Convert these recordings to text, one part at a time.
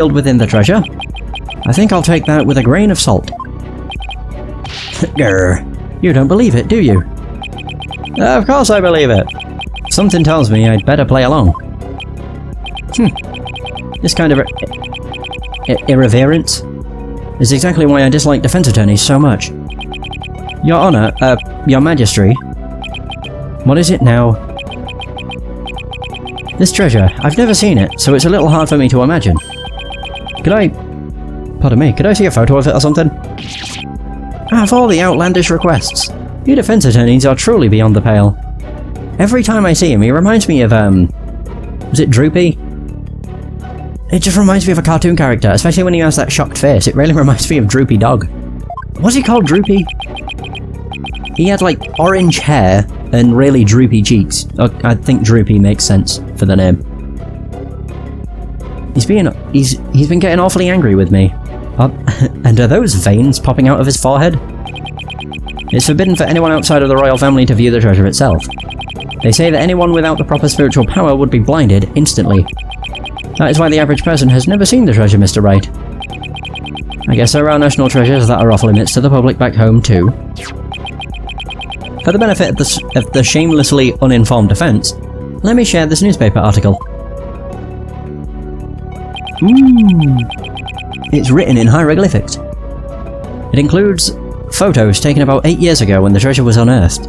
within the treasure? I think I'll take that with a grain of salt. Grr. You don't believe it, do you? Of course I believe it. Something tells me I'd better play along. This kind of irreverence is exactly why I dislike defense attorneys so much. Your Honor, Your Majesty. What is it now? This treasure, I've never seen it, so it's a little hard for me to imagine. Pardon me, could I see a photo of it or something? Of all the outlandish requests, you defense attorneys are truly beyond the pale. Every time I see him, he reminds me of, was it Droopy? It just reminds me of a cartoon character, especially when he has that shocked face. It really reminds me of Droopy Dog. Was he called Droopy? He had, like, orange hair and really droopy cheeks. I think Droopy makes sense for the name. He's been getting awfully angry with me. And are those veins popping out of his forehead? It's forbidden for anyone outside of the royal family to view the treasure itself. They say that anyone without the proper spiritual power would be blinded instantly. That is why the average person has never seen the treasure, Mr. Wright. I guess there are national treasures that are off limits to the public back home too. For the benefit of the shamelessly uninformed defense, let me share this newspaper article. It's written in hieroglyphics. It includes photos taken about 8 years ago when the treasure was unearthed.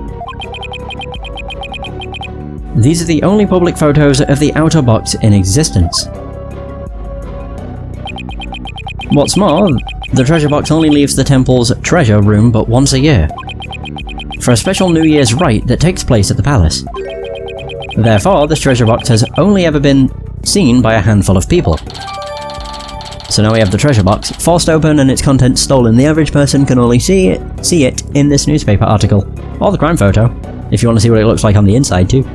These are the only public photos of the outer box in existence. What's more, the treasure box only leaves the temple's treasure room but once a year, for a special New Year's rite that takes place at the palace. Therefore, this treasure box has only ever been seen by a handful of people. So now we have the treasure box, forced open and its contents stolen. The average person can only see it in this newspaper article. Or the crime photo, if you want to see what it looks like on the inside too.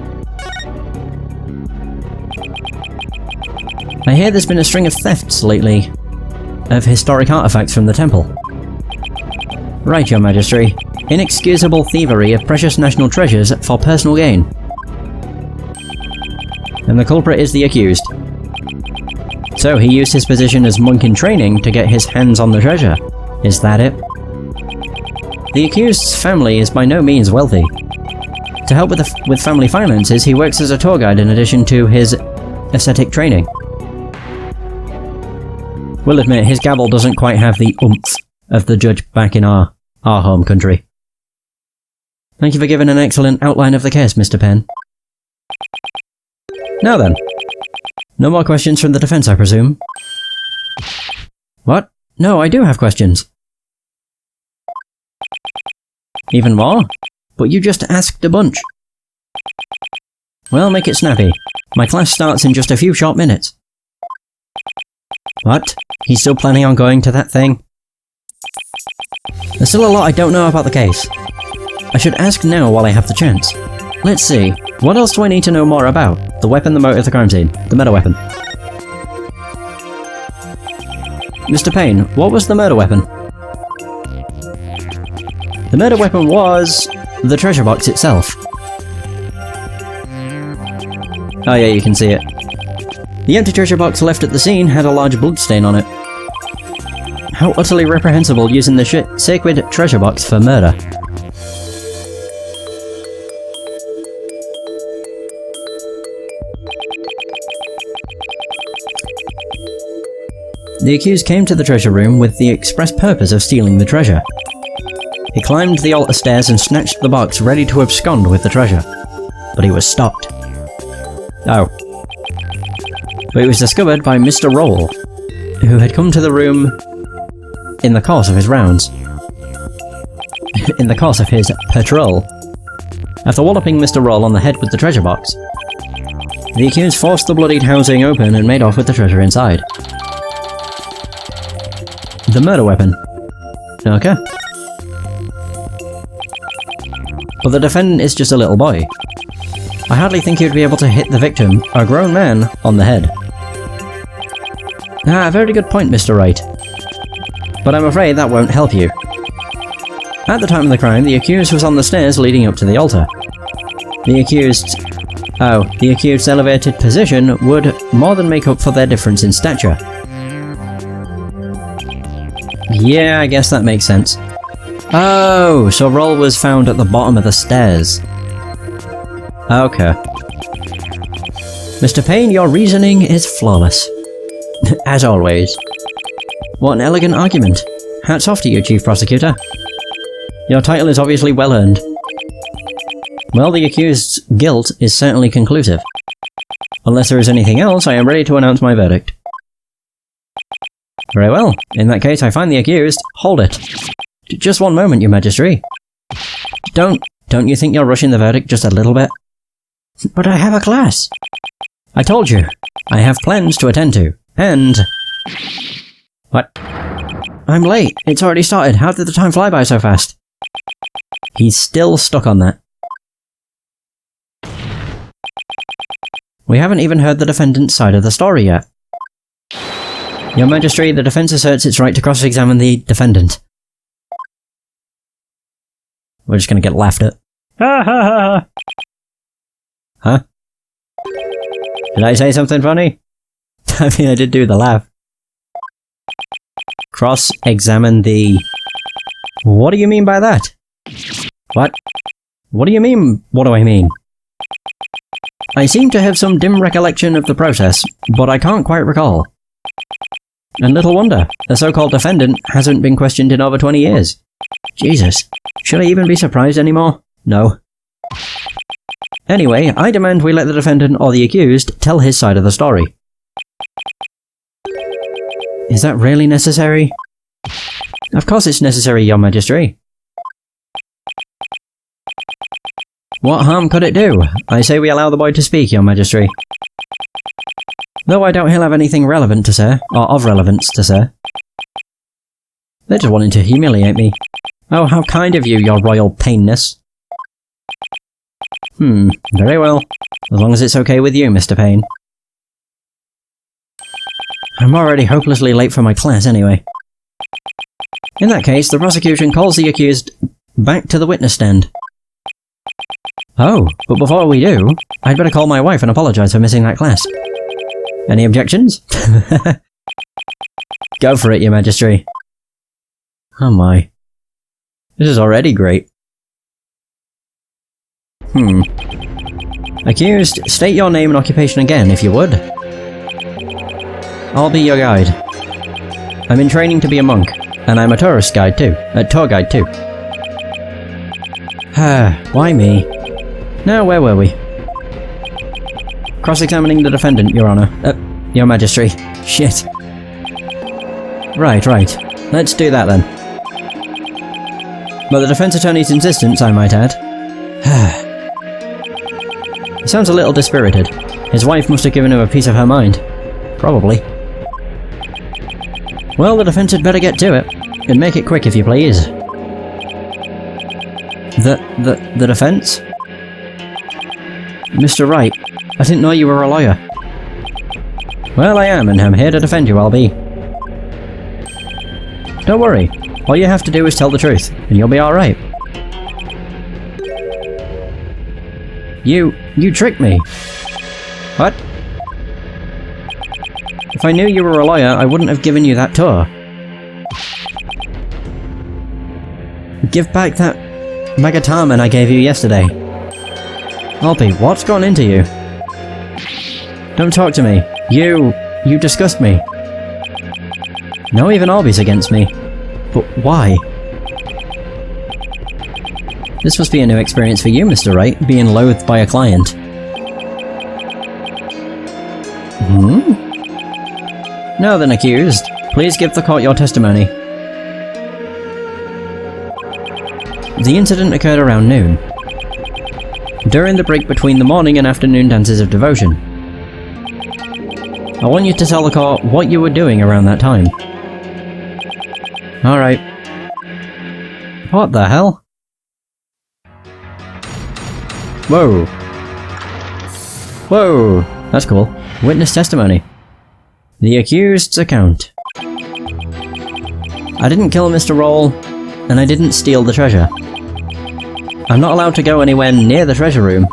I hear there's been a string of thefts lately of historic artifacts from the temple. Right, Your Majesty. Inexcusable thievery of precious national treasures for personal gain. And the culprit is the accused. So he used his position as monk in training to get his hands on the treasure. Is that it? The accused's family is by no means wealthy. To help with family finances, he works as a tour guide in addition to his ascetic training. We'll admit, his gavel doesn't quite have the oomph of the judge back in our home country. Thank you for giving an excellent outline of the case, Mr. Penn. Now then. No more questions from the defense, I presume? What? No, I do have questions. Even more? But you just asked a bunch. Well, make it snappy. My class starts in just a few short minutes. What? He's still planning on going to that thing? There's still a lot I don't know about the case. I should ask now while I have the chance. Let's see. What else do I need to know more about? The weapon, the motive, the crime scene. The murder weapon. Mr. Payne, what was the murder weapon? The murder weapon was the treasure box itself. Oh yeah, you can see it. The empty treasure box left at the scene had a large bloodstain on it. How utterly reprehensible using the sacred treasure box for murder. The accused came to the treasure room with the express purpose of stealing the treasure. He climbed the altar stairs and snatched the box, ready to abscond with the treasure. But he was stopped. Oh. But it was discovered by Mr. Roll, who had come to the room in the course of his rounds. In the course of his patrol. After walloping Mr. Roll on the head with the treasure box, the accused forced the bloodied housing open and made off with the treasure inside. The murder weapon. Okay. But the defendant is just a little boy. I hardly think he would be able to hit the victim, a grown man, on the head. Ah, very good point, Mr. Wright. But I'm afraid that won't help you. At the time of the crime, the accused was on the stairs leading up to the altar. The accused's elevated position would more than make up for their difference in stature. Yeah, I guess that makes sense. Oh, so Roll was found at the bottom of the stairs. Okay. Mr. Payne, your reasoning is flawless. As always. What an elegant argument. Hats off to you, Chief Prosecutor. Your title is obviously well earned. Well, the accused's guilt is certainly conclusive. Unless there is anything else, I am ready to announce my verdict. Very well. In that case, I find the accused... Hold it. Just one moment, Your Majesty. Don't you think you're rushing the verdict just a little bit? But I have a class. I told you. I have plans to attend to. And... What? I'm late. It's already started. How did the time fly by so fast? He's still stuck on that. We haven't even heard the defendant's side of the story yet. Your Majesty, the defense asserts its right to cross-examine the defendant. We're just gonna get laughed at. Ha ha ha! Huh? Did I say something funny? I mean, I did do the laugh. Cross-examine the... What do you mean by that? What? What do you mean, what do I mean? I seem to have some dim recollection of the process, but I can't quite recall. And little wonder, the so-called defendant hasn't been questioned in over 20 years. Jesus, should I even be surprised anymore? No. Anyway, I demand we let the defendant or the accused tell his side of the story. Is that really necessary? Of course it's necessary, Your Majesty. What harm could it do? I say we allow the boy to speak, Your Majesty. Though I doubt he'll have anything relevant to say, or of relevance to say. They're just wanting to humiliate me. Oh, how kind of you, Your Royal Painness. Very well. As long as it's okay with you, Mr. Payne. I'm already hopelessly late for my class anyway. In that case, the prosecution calls the accused back to the witness stand. Oh, but before we do, I'd better call my wife and apologise for missing that class. Any objections? Go for it, Your Majesty. Oh my. This is already great. Accused, state your name and occupation again, if you would. I'll be your guide. I'm in training to be a monk, and I'm a tourist guide too. A tour guide too. Why me? Now, where were we? Cross-examining the defendant, Your Honour. Your Majesty. Shit. Right. Let's do that then. But the defense attorney's insistence, I might add. He sounds a little dispirited. His wife must have given him a piece of her mind. Probably. Well, the defense had better get to it. And make it quick if you please. The defense? Mr. Wright, I didn't know you were a lawyer. Well, I am, and I'm here to defend you, I'll be. Don't worry. All you have to do is tell the truth, and you'll be alright. You tricked me. What? If I knew you were a lawyer, I wouldn't have given you that tour. Give back that Magatarman I gave you yesterday. Albie, what's gone into you? Don't talk to me. You disgust me. Now even Albie's against me. But why? This must be a new experience for you, Mr. Wright, being loathed by a client. Now then, accused, please give the court your testimony. The incident occurred around noon, during the break between the morning and afternoon dances of devotion. I want you to tell the court what you were doing around that time. Alright. What the hell? Whoa. Whoa, that's cool. Witness testimony. The accused's account. I didn't kill Mr. Roll, and I didn't steal the treasure. I'm not allowed to go anywhere near the treasure room.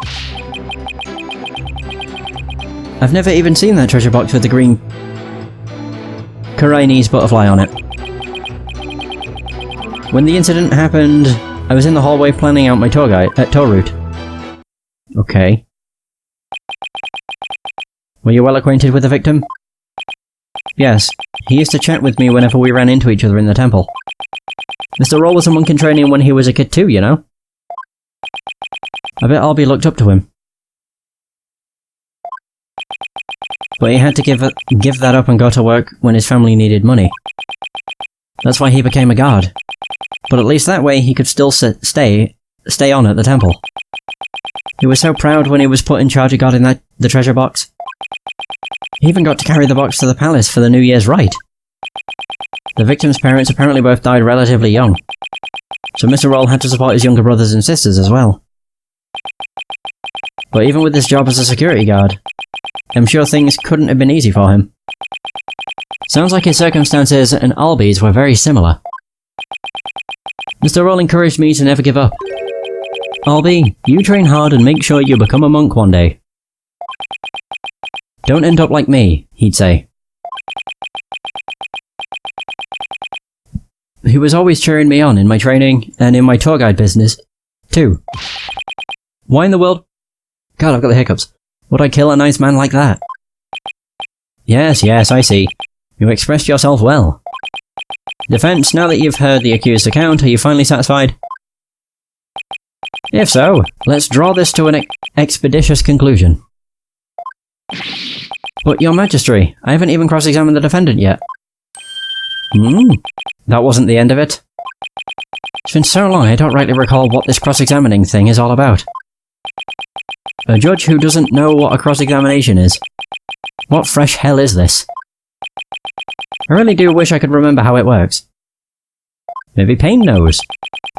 I've never even seen that treasure box with the green Chinese butterfly on it. When the incident happened, I was in the hallway planning out my tour route. Okay. Were you well acquainted with the victim? Yes. He used to chat with me whenever we ran into each other in the temple. Mr. Roll was a monk in training when he was a kid too, you know? I bet Albie looked up to him. But he had to give that up and go to work when his family needed money. That's why he became a guard. But at least that way he could still stay on at the temple. He was so proud when he was put in charge of guarding the treasure box. He even got to carry the box to the palace for the New Year's rite. The victim's parents apparently both died relatively young, so Mr. Roll had to support his younger brothers and sisters as well. But even with his job as a security guard, I'm sure things couldn't have been easy for him. Sounds like his circumstances and Albie's were very similar. Mr. Roll encouraged me to never give up. Albie, you train hard and make sure you become a monk one day. Don't end up like me, he'd say. He was always cheering me on in my training and in my tour guide business, too. Why in the world? God, I've got the hiccups. Would I kill a nice man like that? Yes, I see. You expressed yourself well. Defense, now that you've heard the accused account, are you finally satisfied? If so, let's draw this to an expeditious conclusion. But Your Majesty, I haven't even cross-examined the defendant yet. That wasn't the end of it. It's been so long I don't rightly recall what this cross-examining thing is all about. A judge who doesn't know what a cross-examination is. What fresh hell is this? I really do wish I could remember how it works. Maybe Payne knows.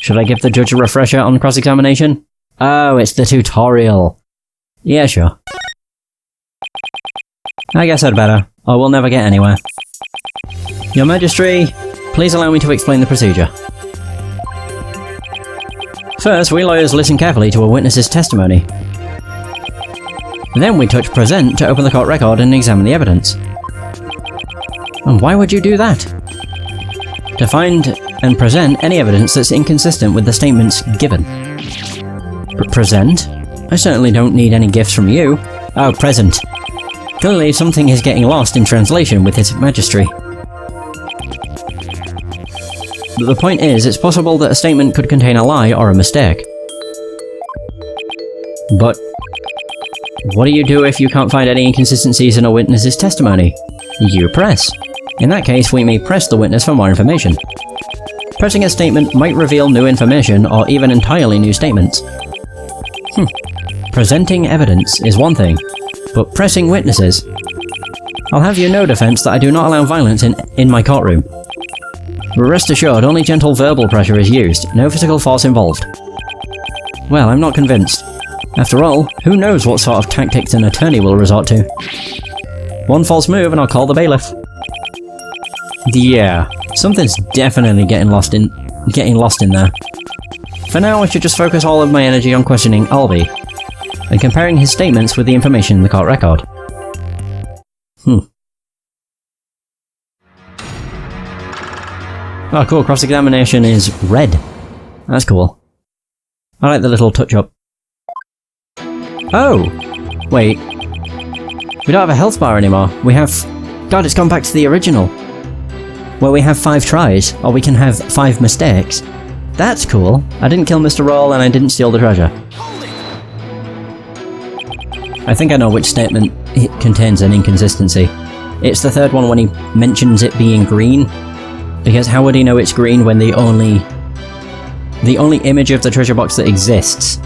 Should I give the judge a refresher on cross-examination? Oh, it's the tutorial. Yeah, sure. I guess I'd better, or we'll never get anywhere. Your Majesty, please allow me to explain the procedure. First, we lawyers listen carefully to a witness's testimony. Then we touch present to open the court record and examine the evidence. And why would you do that? To find and present any evidence that's inconsistent with the statements given. Present? I certainly don't need any gifts from you. Oh, present. Clearly something is getting lost in translation with His Majesty. But the point is, it's possible that a statement could contain a lie or a mistake. But what do you do if you can't find any inconsistencies in a witness's testimony? You press. In that case, we may press the witness for more information. Pressing a statement might reveal new information or even entirely new statements. Presenting evidence is one thing, but pressing witnesses... I'll have you know, defense, that I do not allow violence in my courtroom. Rest assured, only gentle verbal pressure is used, no physical force involved. Well, I'm not convinced. After all, who knows what sort of tactics an attorney will resort to? One false move and I'll call the bailiff. Yeah, something's definitely getting lost in there. For now, I should just focus all of my energy on questioning Albie, and comparing his statements with the information in the court record. Oh cool, cross-examination is red. That's cool. I like the little touch-up. Oh! Wait. We don't have a health bar anymore. We have... God, it's gone back to the original. Where we have 5 tries, or we can have 5 mistakes. That's cool. I didn't kill Mr. Roll and I didn't steal the treasure. I think I know which statement contains an inconsistency. It's the third one when he mentions it being green. Because how would he know it's green when the only image of the treasure box that exists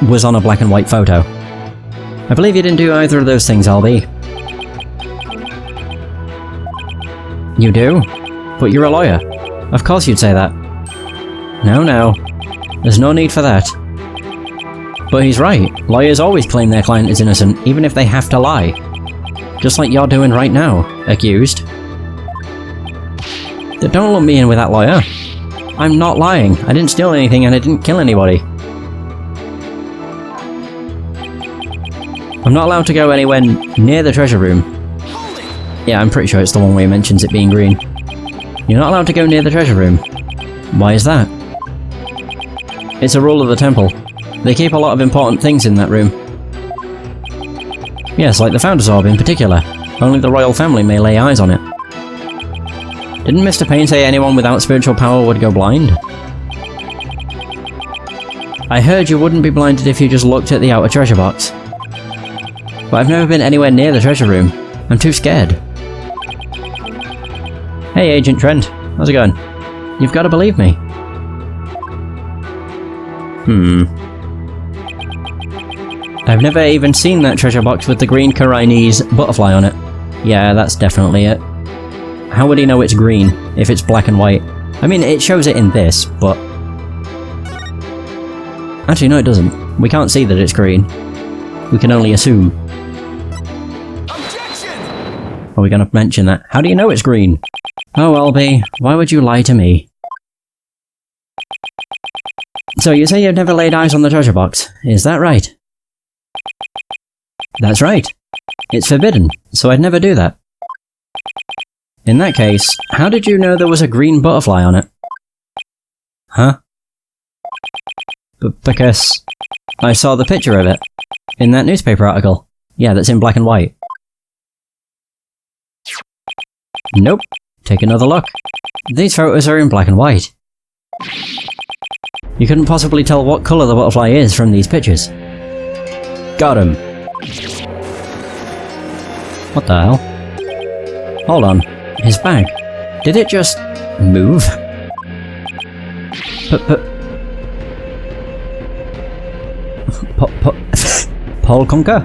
was on a black and white photo. I believe you didn't do either of those things, Albie. You do? But you're a lawyer. Of course you'd say that. No. There's no need for that. But he's right. Lawyers always claim their client is innocent, even if they have to lie. Just like you're doing right now, accused. Don't lump me in with that, lawyer. I'm not lying. I didn't steal anything and I didn't kill anybody. I'm not allowed to go anywhere near the treasure room. Yeah, I'm pretty sure it's the one where he mentions it being green. You're not allowed to go near the treasure room. Why is that? It's a rule of the temple. They keep a lot of important things in that room. Yes, like the Founder's Orb in particular. Only the royal family may lay eyes on it. Didn't Mr. Payne say anyone without spiritual power would go blind? I heard you wouldn't be blinded if you just looked at the outer treasure box. But I've never been anywhere near the treasure room. I'm too scared. Hey, Agent Trent. How's it going? You've got to believe me. I've never even seen that treasure box with the green Chinese butterfly on it. Yeah, that's definitely it. How would he know it's green, if it's black and white? I mean, it shows it in this, but... Actually, no it doesn't. We can't see that it's green. We can only assume. Objection! Are we gonna mention that? How do you know it's green? Oh, Albie, why would you lie to me? So you say you've never laid eyes on the treasure box, is that right? That's right. It's forbidden, so I'd never do that. In that case, how did you know there was a green butterfly on it? Huh? Because I saw the picture of it in that newspaper article. Yeah, that's in black and white. Nope. Take another look. These photos are in black and white. You couldn't possibly tell what colour the butterfly is from these pictures. Got him. What the hell? Hold on. His bag. Did it just... move? Paul Conker?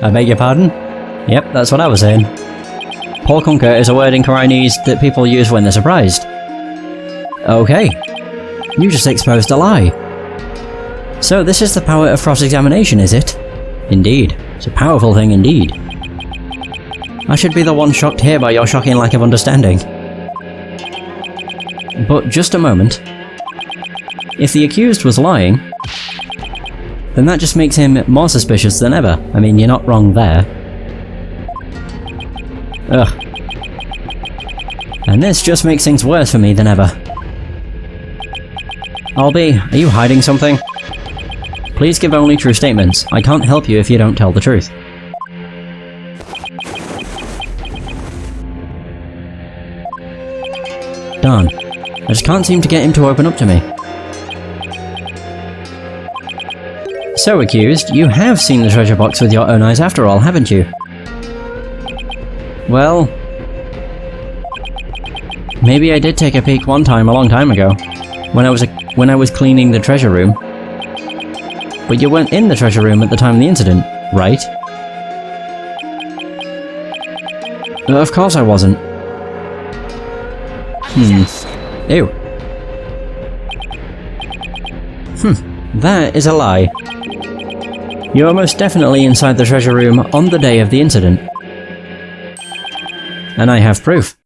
I beg your pardon? Yep, that's what I was saying. Paul Conker is a word in Chinese that people use when they're surprised. Okay. You just exposed a lie. So this is the power of cross-examination, is it? Indeed. It's a powerful thing indeed. I should be the one shocked here by your shocking lack of understanding. But just a moment. If the accused was lying, then that just makes him more suspicious than ever. I mean, you're not wrong there. Ugh. And this just makes things worse for me than ever. Albie, are you hiding something? Please give only true statements. I can't help you if you don't tell the truth. Darn. I just can't seem to get him to open up to me. So, accused, you have seen the treasure box with your own eyes after all, haven't you? Well... maybe I did take a peek one time a long time ago, when I was cleaning the treasure room. But you weren't in the treasure room at the time of the incident, right? Of course I wasn't. Ew. That is a lie. You were most definitely inside the treasure room on the day of the incident. And I have proof.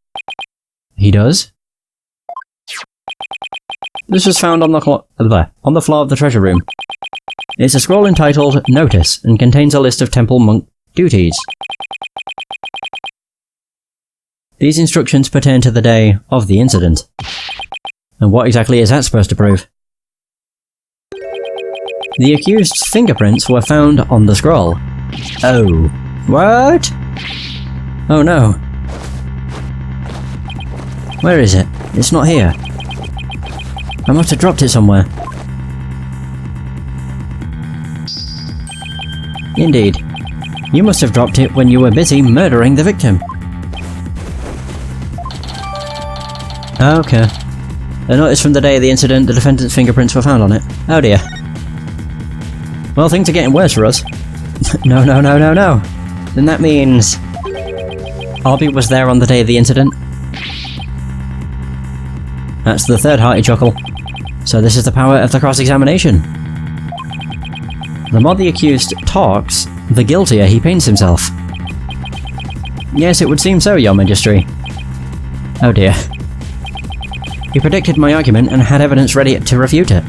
He does? This was found on the floor of the treasure room. It's a scroll entitled Notice and contains a list of temple monk duties. These instructions pertain to the day of the incident. And what exactly is that supposed to prove? The accused's fingerprints were found on the scroll. Oh. What? Oh no. Where is it? It's not here. I must have dropped it somewhere. Indeed. You must have dropped it when you were busy murdering the victim. Okay. A notice from the day of the incident, the defendant's fingerprints were found on it. Oh dear. Well, things are getting worse for us. No. Then that means... Albie was there on the day of the incident. That's the third hearty chuckle. So this is the power of the cross-examination. The more the accused talks, the guiltier he paints himself. Yes, it would seem so, Your Majesty. Oh dear. He predicted my argument and had evidence ready to refute it.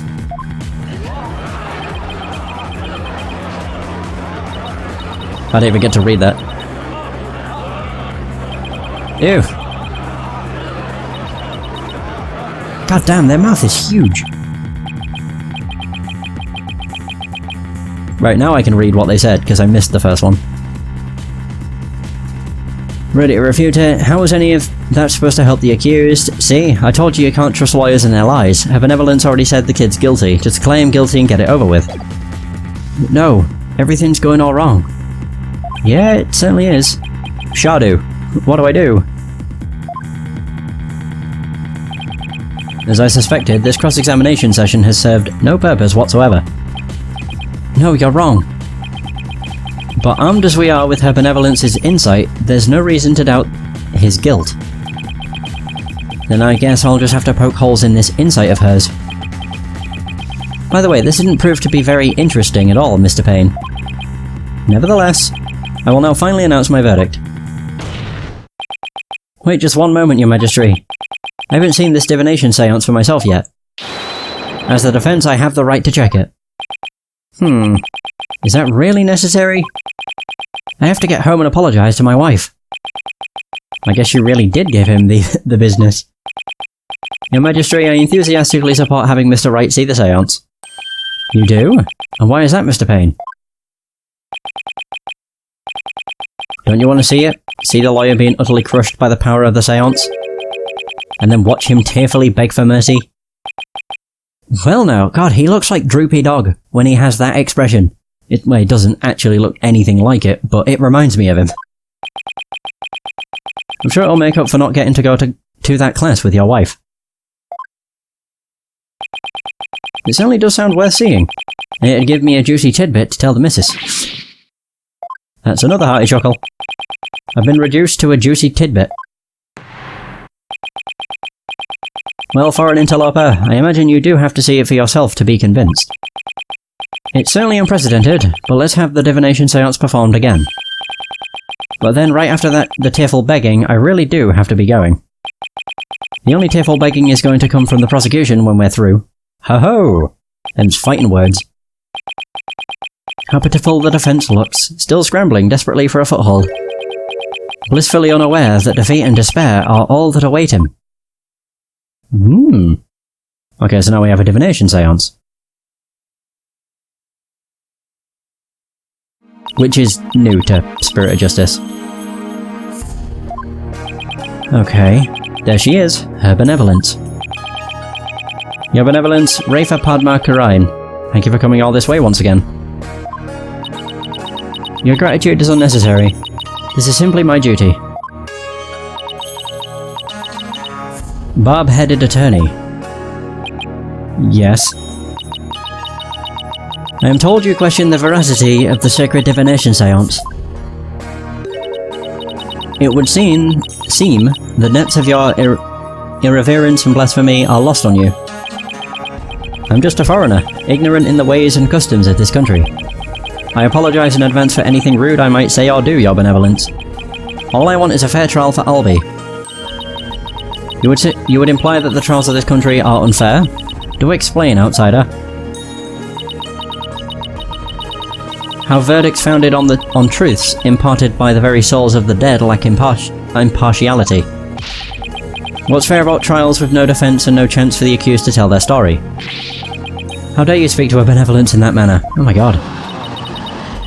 I didn't even get to read that. Ew. God damn, their mouth is huge. Right, now I can read what they said, because I missed the first one. Ready to refute it? How was any of that supposed to help the accused? See, I told you can't trust lawyers and their lies. Her benevolence already said the kid's guilty. Just claim guilty and get it over with. No, everything's going all wrong. Yeah, it certainly is. Shadu, what do I do? As I suspected, this cross-examination session has served no purpose whatsoever. No, you're wrong. But armed as we are with her benevolence's insight, there's no reason to doubt his guilt. Then I guess I'll just have to poke holes in this insight of hers. By the way, this didn't prove to be very interesting at all, Mr. Payne. Nevertheless, I will now finally announce my verdict. Wait just one moment, Your Majesty. I haven't seen this divination seance for myself yet. As the defense, I have the right to check it. Is that really necessary? I have to get home and apologize to my wife. I guess you really did give him the business. Your Majesty, I enthusiastically support having Mr. Wright see the seance. You do? And why is that, Mr. Payne? Don't you want to see it? See the lawyer being utterly crushed by the power of the seance? And then watch him tearfully beg for mercy? Well now, God, he looks like Droopy Dog when he has that expression. Well, it doesn't actually look anything like it, but it reminds me of him. I'm sure it'll make up for not getting to go to that class with your wife. It certainly does sound worth seeing. It'd give me a juicy tidbit to tell the missus. That's another hearty chuckle. I've been reduced to a juicy tidbit. Well, for an interloper, I imagine you do have to see it for yourself to be convinced. It's certainly unprecedented, but let's have the divination seance performed again. But then right after that, the tearful begging, I really do have to be going. The only tearful begging is going to come from the prosecution when we're through. Ho-ho! Them's fighting words. How pitiful the defense looks, still scrambling desperately for a foothold. Blissfully unaware that defeat and despair are all that await him. Okay, so now we have a divination seance. Which is new to Spirit of Justice. Okay, there she is, her benevolence. Your benevolence, Rafa Padma Karain. Thank you for coming all this way once again. Your gratitude is unnecessary. This is simply my duty. Barb-headed attorney. Yes. I am told you question the veracity of the sacred divination seance. It would seem the depths of your irreverence and blasphemy are lost on you. I'm just a foreigner, ignorant in the ways and customs of this country. I apologize in advance for anything rude I might say or do, Your Benevolence. All I want is a fair trial for Albie. You would imply that the trials of this country are unfair? Do explain, outsider. How verdicts founded on truths imparted by the very souls of the dead lack impartiality. What's fair about trials with no defense and no chance for the accused to tell their story? How dare you speak to a benevolence in that manner? Oh my god.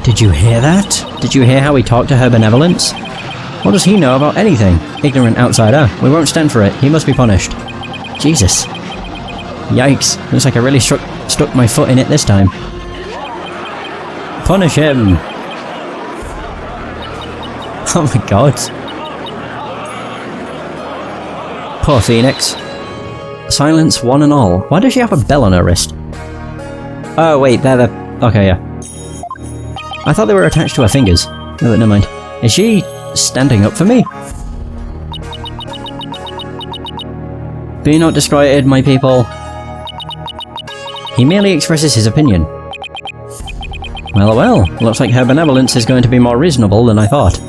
Did you hear that? Did you hear how he talked to her benevolence? What does he know about anything? Ignorant outsider. We won't stand for it. He must be punished. Jesus. Yikes. Looks like I really stuck my foot in it this time. Punish him! Oh my god. Poor Phoenix. Silence one and all. Why does she have a bell on her wrist? Oh wait, they're the... okay, yeah. I thought they were attached to her fingers. Oh, but never mind. Is she standing up for me? Be not disquieted, my people. He merely expresses his opinion. Well, looks like her benevolence is going to be more reasonable than I thought.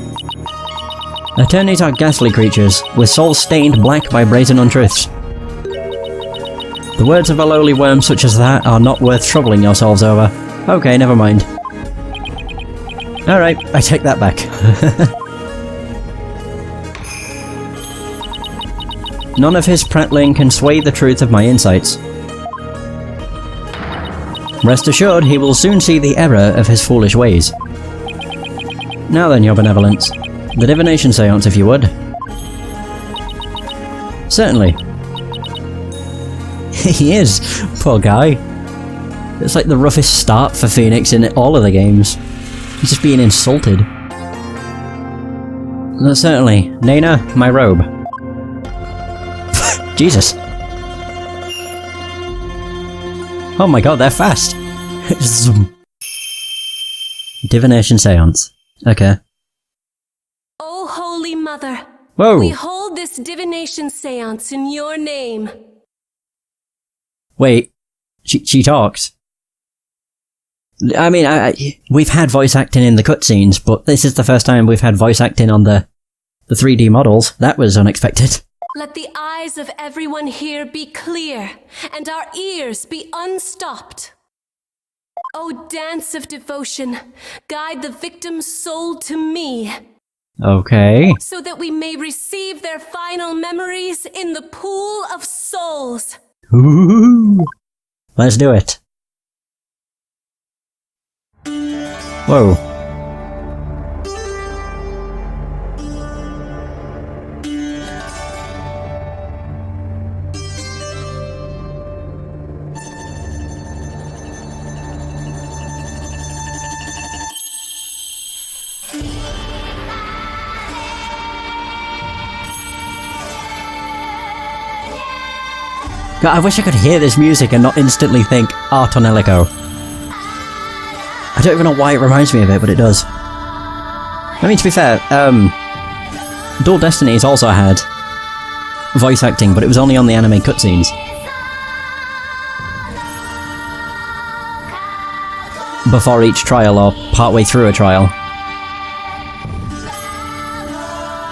Attorneys are ghastly creatures, with souls stained black by brazen untruths. The words of a lowly worm such as that are not worth troubling yourselves over. Okay, never mind. Alright, I take that back. None of his prattling can sway the truth of my insights. Rest assured, he will soon see the error of his foolish ways. Now then, your benevolence. The divination seance, if you would. Certainly. He is, poor guy. It's like the roughest start for Phoenix in all of the games. He's just being insulted. Certainly. Nana, my robe. Jesus. Oh my god, they're fast. Divination seance. Okay. Oh, Holy Mother. Whoa. We hold this divination seance in your name. Wait. She talks. I mean, we've had voice acting in the cutscenes, but this is the first time we've had voice acting on the 3D models. That was unexpected. Let the eyes of everyone here be clear, and our ears be unstopped. O dance of devotion, guide the victim's soul to me. Okay. So that we may receive their final memories in the pool of souls. Ooh. Let's do it. Whoa. God, I wish I could hear this music and not instantly think Art Onelico. I don't even know why it reminds me of it, but it does. I mean, to be fair, Dual Destinies also had voice acting, but it was only on the anime cutscenes. Before each trial, or partway through a trial.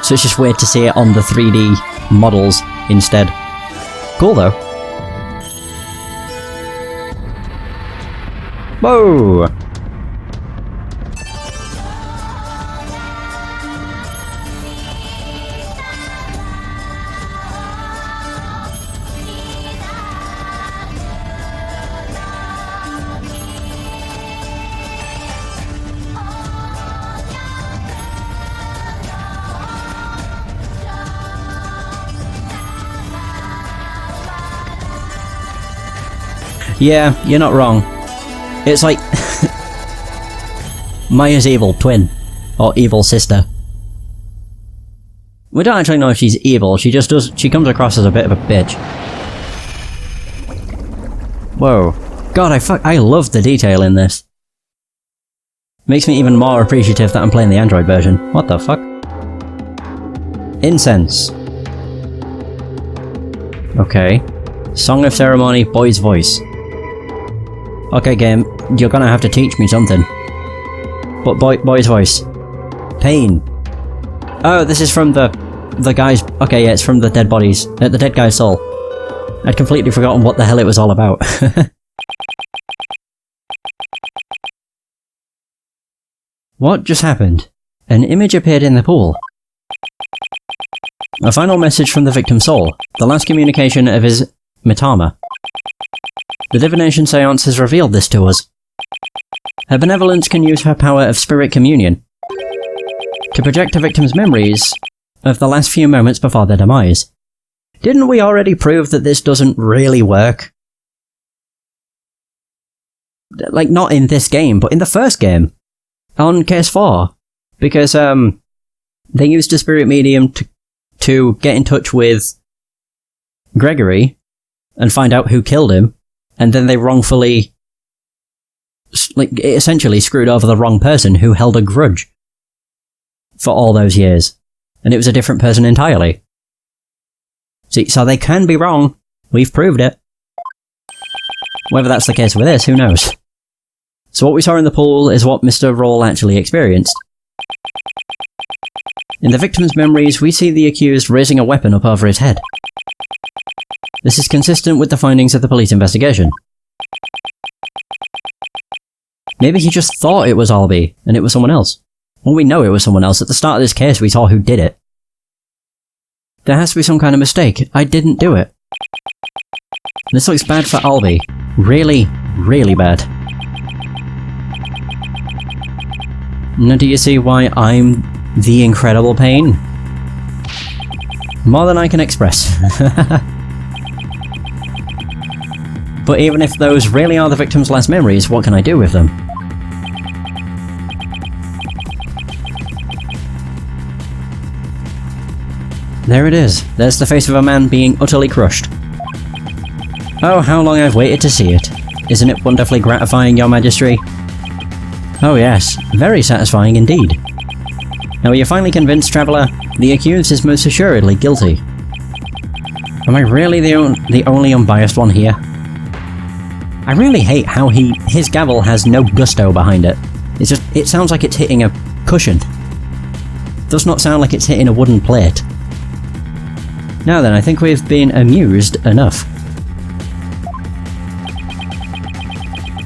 So it's just weird to see it on the 3D models instead. Cool though. Whoa! Yeah, you're not wrong. It's like Maya's evil twin. Or evil sister. We don't actually know if she's evil, she comes across as a bit of a bitch. Whoa. God, I love the detail in this. Makes me even more appreciative that I'm playing the Android version. What the fuck? Incense. Okay. Song of Ceremony, Boy's Voice. Okay, game, you're gonna have to teach me something. But boy's voice. Pain. Oh, this is from the guy's... Okay, yeah, it's from the dead bodies. The dead guy's soul. I'd completely forgotten what the hell it was all about. What just happened? An image appeared in the pool. A final message from the victim's soul. The last communication of his Mitama. The divination seance has revealed this to us. Her benevolence can use her power of spirit communion to project a victim's memories of the last few moments before their demise. Didn't we already prove that this doesn't really work? Like, not in this game, but in the first game. On Case 4. Because, they used a spirit medium to get in touch with Gregory and find out who killed him. And then they wrongfully, essentially screwed over the wrong person who held a grudge for all those years. And it was a different person entirely. See, so they can be wrong. We've proved it. Whether that's the case with this, who knows? So what we saw in the pool is what Mr. Roll actually experienced. In the victim's memories, we see the accused raising a weapon up over his head. This is consistent with the findings of the police investigation. Maybe he just thought it was Albie, and it was someone else. Well, we know it was someone else. At the start of this case, we saw who did it. There has to be some kind of mistake. I didn't do it. This looks bad for Albie. Really, really bad. Now do you see why I'm the incredible pain? More than I can express. But even if those really are the victim's last memories, what can I do with them? There it is. There's the face of a man being utterly crushed. Oh, how long I've waited to see it. Isn't it wonderfully gratifying, Your Majesty? Oh yes, very satisfying indeed. Now are you finally convinced, Traveller? The accused is most assuredly guilty. Am I really the only unbiased one here? I really hate how his gavel has no gusto behind it. It sounds like it's hitting a cushion. It does not sound like it's hitting a wooden plate. Now then, I think we've been amused enough.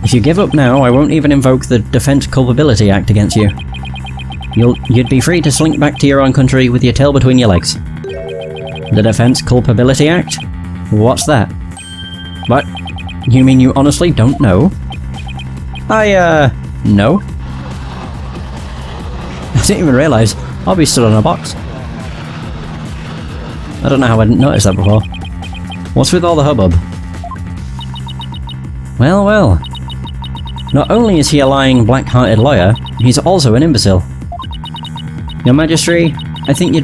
If you give up now, I won't even invoke the Defense Culpability Act against you. You'd be free to slink back to your own country with your tail between your legs. The Defense Culpability Act? What's that? What? You mean you honestly don't know? No. I didn't even realise Albie stood on a box. I don't know how I didn't notice that before. What's with all the hubbub? Well, well. Not only is he a lying, black-hearted lawyer, he's also an imbecile. Your Majesty, I think you'd